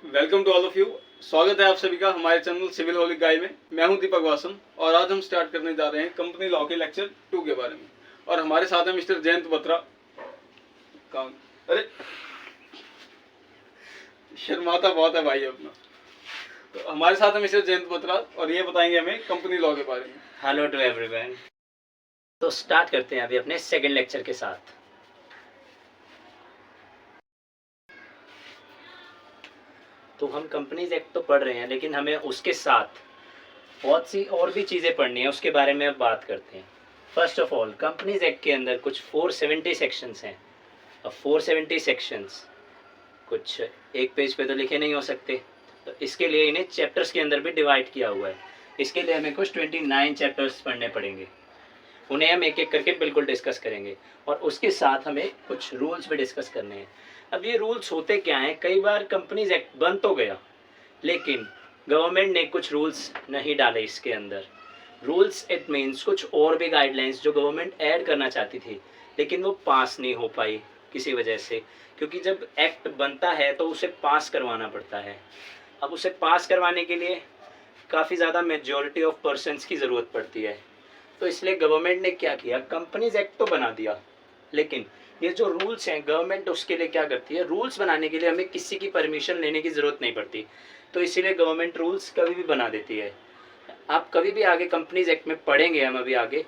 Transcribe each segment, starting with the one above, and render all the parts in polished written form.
Welcome to all of you. स्वागत है आप सभी का हमारे चैनल सिविल होलिक गाय में। मैं हूं दीपक वासन और आज हम स्टार्ट करने जा रहे हैं कंपनी लॉ के लेक्चर 2 के बारे में। और हमारे साथ है मिस्टर जयंत बत्रा। अरे शर्माता बहुत है भाई अपना। तो हमारे साथ है मिस्टर जयंत बत्रा और ये बताएंगे हमें कंपनी लॉ के बारे में। Hello to everyone. तो स्टार्ट करते हैं अभी अपने सेकंड लेक्चर के साथ। तो हम कंपनीज एक्ट तो पढ़ रहे हैं, लेकिन हमें उसके साथ बहुत सी और भी चीज़ें पढ़नी है, उसके बारे में अब बात करते हैं। First of all, companies act के अंदर कुछ 470 सेक्शंस हैं। अब 470 सेक्शंस कुछ एक पेज पे तो लिखे नहीं हो सकते, तो इसके लिए इन्हें चैप्टर्स के अंदर भी डिवाइड किया हुआ है। इसके लिए हमें कुछ 29 चैप्टर्स पढ़ने पड़ेंगे, उन्हें हम एक एक करके बिल्कुल डिस्कस करेंगे। और उसके साथ हमें कुछ रूल्स भी डिस्कस करने हैं। अब ये रूल्स होते क्या हैं, कई बार कंपनीज एक्ट बन तो गया, लेकिन गवर्नमेंट ने कुछ रूल्स नहीं डाले इसके अंदर। रूल्स इट मीन्स कुछ और भी गाइडलाइंस जो गवर्नमेंट ऐड करना चाहती थी, लेकिन वो पास नहीं हो पाई किसी वजह से। क्योंकि जब एक्ट बनता है तो उसे पास करवाना पड़ता है। अब उसे पास करवाने के लिए काफ़ी ज़्यादा मेजॉरिटी ऑफ पर्सन्स की ज़रूरत पड़ती है। तो इसलिए गवर्नमेंट ने क्या किया, कंपनीज एक्ट तो बना दिया, लेकिन ये जो रूल्स हैं गवर्नमेंट उसके लिए क्या करती है, रूल्स बनाने के लिए हमें किसी की परमिशन लेने की ज़रूरत नहीं पड़ती। तो इसीलिए गवर्नमेंट रूल्स कभी भी बना देती है। आप कभी भी आगे कंपनीज एक्ट में पढ़ेंगे, हम अभी आगे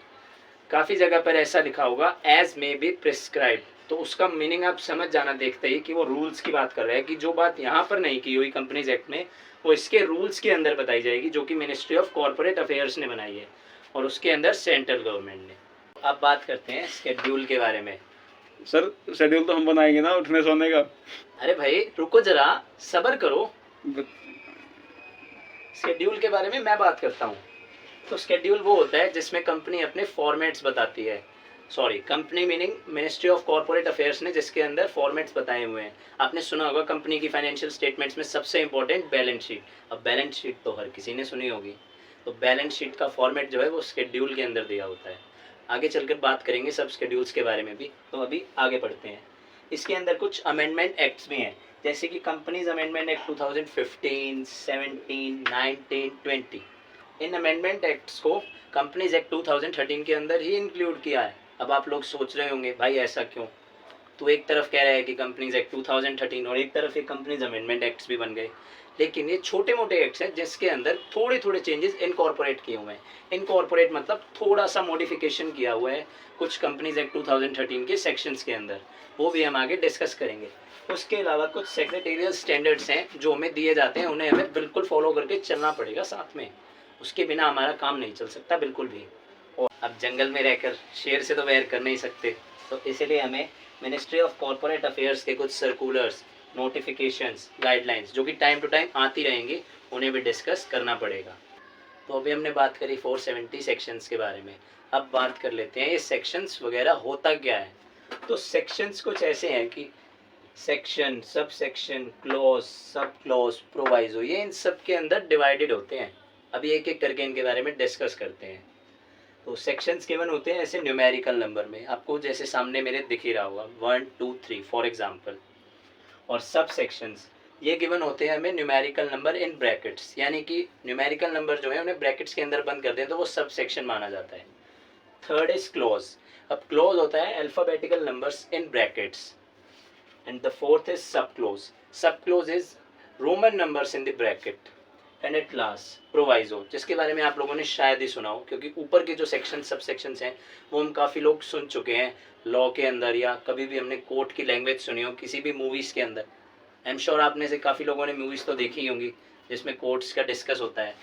काफ़ी जगह पर ऐसा लिखा होगा एज मे बी प्रिस्क्राइब। तो उसका मीनिंग आप समझ जाना देखते ही कि वो रूल्स की बात कर रहे हैं, कि जो बात यहाँ पर नहीं की हुई कंपनीज एक्ट में वो इसके रूल्स के अंदर बताई जाएगी, जो कि मिनिस्ट्री ऑफ कॉर्पोरेट अफेयर्स ने बनाई है और उसके अंदर सेंट्रल गवर्नमेंट ने। अब बात करते हैं शेड्यूल के बारे में। सर शेड्यूल तो हम बनाएंगे ना उठने सोने का। अरे भाई रुको जरा, सब्र करो। शेड्यूल के बारे में मैं बात करता हूँ। तो शेड्यूल वो होता है जिसमें कंपनी अपने फॉर्मेट्स बताती है। Sorry, company meaning ministry of corporate affairs ने, जिसके अंदर फॉर्मेट्स बताए हुए हैं। आपने सुना होगा कंपनी की फाइनेंशियल स्टेटमेंट्स में सबसे इंपॉर्टेंट बैलेंस शीट। अब बैलेंस शीट तो हर किसी ने सुनी होगी, तो बैलेंस शीट का फॉर्मेट जो है वो शेड्यूल के अंदर दिया होता है। आगे चलकर बात करेंगे सब शेड्यूल्स के बारे में भी, तो अभी आगे बढ़ते हैं। इसके अंदर कुछ अमेंडमेंट एक्ट्स भी हैं, जैसे कि कंपनीज अमेंडमेंट एक्ट 2015, 17, 19, 20। इन अमेंडमेंट एक्ट्स को कंपनीज एक्ट 2013 के अंदर ही इंक्लूड किया है। अब आप लोग सोच रहे होंगे भाई ऐसा क्यों, तो एक तरफ कह रहा है कि कंपनीज एक्ट 2013 और एक तरफ ये कंपनीज अमेंडमेंट एक्ट्स भी बन गए, लेकिन ये छोटे मोटे एक्ट्स हैं जिसके अंदर थोड़े थोड़े चेंजेस इनकॉर्पोरेट किए हुए हैं। इनकॉर्पोरेट मतलब थोड़ा सा मॉडिफिकेशन किया हुआ है कुछ कंपनीज एक्ट 2013 के सेक्शंस के अंदर, वो भी हम आगे डिस्कस करेंगे। उसके अलावा कुछ सेक्रेटेरियल स्टैंडर्ड्स हैं जो हमें दिए जाते हैं, उन्हें हमें बिल्कुल फॉलो करके चलना पड़ेगा साथ में, उसके बिना हमारा काम नहीं चल सकता बिल्कुल भी। और अब जंगल में रहकर शेर से तो वैर कर नहीं सकते, तो इसीलिए हमें मिनिस्ट्री ऑफ कॉर्पोरेट अफेयर्स के कुछ सर्कुलर्स, नोटिफिकेशंस, गाइडलाइंस जो कि टाइम टू टाइम आती रहेंगी, उन्हें भी डिस्कस करना पड़ेगा। तो अभी हमने बात करी 470 सेक्शंस के बारे में। अब बात कर लेते हैं ये सेक्शंस वगैरह होता क्या है। तो सेक्शंस कुछ ऐसे हैं कि section, sub section, clause, sub clause, proviso, ये इन सब के अंदर डिवाइडेड होते हैं। अभी एक एक करके इनके बारे में डिस्कस करते हैं। तो सेक्शंस गिवन होते हैं ऐसे न्यूमेरिकल नंबर में, आपको जैसे सामने मेरे दिख ही रहा होगा 1 2 3 फॉर एग्जांपल। और सब सेक्शंस ये गिवन होते हैं हमें न्यूमेरिकल नंबर इन ब्रैकेट्स, यानी कि न्यूमेरिकल नंबर जो है उन्हें ब्रैकेट्स के अंदर बंद कर दें तो वो सब सेक्शन माना जाता है। Third is clause. अब क्लॉज होता है alphabetical numbers in brackets. And the fourth is sub clause. Sub clause is Roman numbers in the bracket. And at last proviso, जिसके बारे में आप लोगों ने शायद ही सुना हो, क्योंकि ऊपर के जो सेक्शन, सब सेक्शंस हैं वो हम काफ़ी लोग सुन चुके हैं लॉ के अंदर, या कभी भी हमने कोर्ट की लैंग्वेज सुनी हो किसी भी मूवीज़ के अंदर। आई एम श्योर आप में से काफ़ी लोगों ने मूवीज़ तो देखी होंगी जिसमें कोर्ट्स का डिस्कस होता है।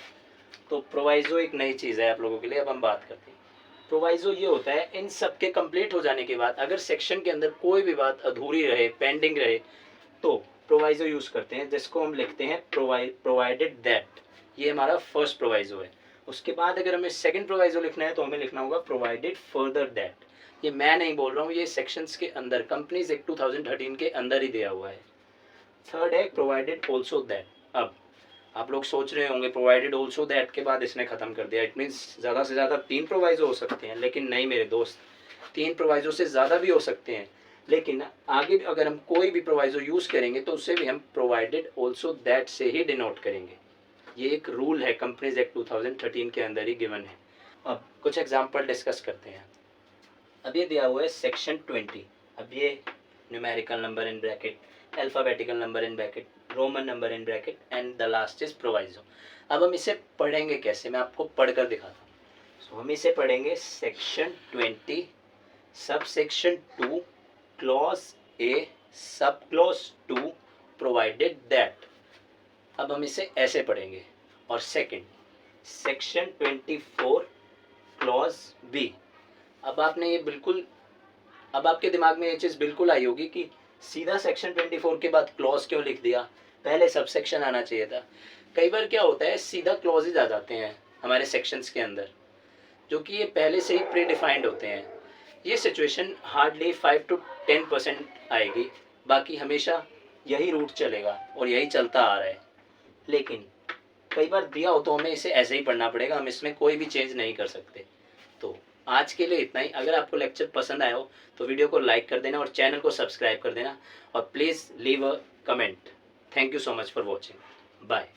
तो प्रोवाइजो एक नई चीज़ है आप लोगों के लिए। अब हम बात करते हैं प्रोवाइजो। ये होता है इन सब के कंप्लीट हो जाने के बाद अगर सेक्शन के अंदर कोई भी बात अधूरी रहे, पेंडिंग रहे, तो प्रोवाइजो यूज़ करते हैं, जिसको हम लिखते हैं प्रोवाइडेड दैट। ये हमारा फर्स्ट प्रोवाइजो है। उसके बाद अगर हमें सेकंड प्रोवाइजो लिखना है तो हमें लिखना होगा प्रोवाइडेड फर्दर दैट। ये मैं नहीं बोल रहा हूँ, ये सेक्शंस के अंदर कंपनीज एक्ट 2013 के अंदर ही दिया हुआ है। थर्ड है प्रोवाइडेड ऑल्सो दैट। अब आप लोग सोच रहे होंगे प्रोवाइडेड ऑल्सो दैट के बाद इसने ख़त्म कर दिया, इट मीन्स ज़्यादा से ज़्यादा 3 प्रोवाइजो हो सकते हैं, लेकिन नहीं मेरे दोस्त, 3 प्रोवाइजो से ज़्यादा भी हो सकते हैं। लेकिन आगे भी अगर हम कोई भी प्रोवाइजो यूज़ करेंगे तो उससे भी हम प्रोवाइडेड ऑल्सो दैट से ही डिनोट करेंगे। ये एक रूल है कंपनीज एक्ट 2013 के अंदर ही गिवन है। अब कुछ एग्जांपल डिस्कस करते हैं। अब ये दिया हुआ है सेक्शन 20। अब ये numerical number in bracket, alphabetical number in bracket, Roman number in bracket and the last is proviso. अब हम इसे पढ़ेंगे कैसे, मैं आपको पढ़कर दिखाता हूँ। सो हम इसे पढ़ेंगे section 20 sub section 2 clause A sub clause 2 provided that. अब हम इसे ऐसे पढ़ेंगे। और सेकंड सेक्शन 24 क्लॉज बी। अब आपने ये बिल्कुल, अब आपके दिमाग में ये चीज़ बिल्कुल आई होगी कि सीधा सेक्शन 24 के बाद क्लॉज क्यों लिख दिया, पहले सब सेक्शन आना चाहिए था। कई बार क्या होता है सीधा क्लॉजेज आ जाते हैं हमारे सेक्शंस के अंदर, जो कि ये पहले से ही प्री डिफाइंड होते हैं। ये सिचुएशन हार्डली 5 to 10% आएगी, बाकी हमेशा यही रूट चलेगा और यही चलता आ रहा है। लेकिन कई बार दिया हो तो हमें इसे ऐसे ही पढ़ना पड़ेगा, हम इसमें कोई भी चेंज नहीं कर सकते। तो आज के लिए इतना ही। अगर आपको लेक्चर पसंद आया हो तो वीडियो को लाइक कर देना और चैनल को सब्सक्राइब कर देना और please leave a comment. Thank you so much for watching. Bye.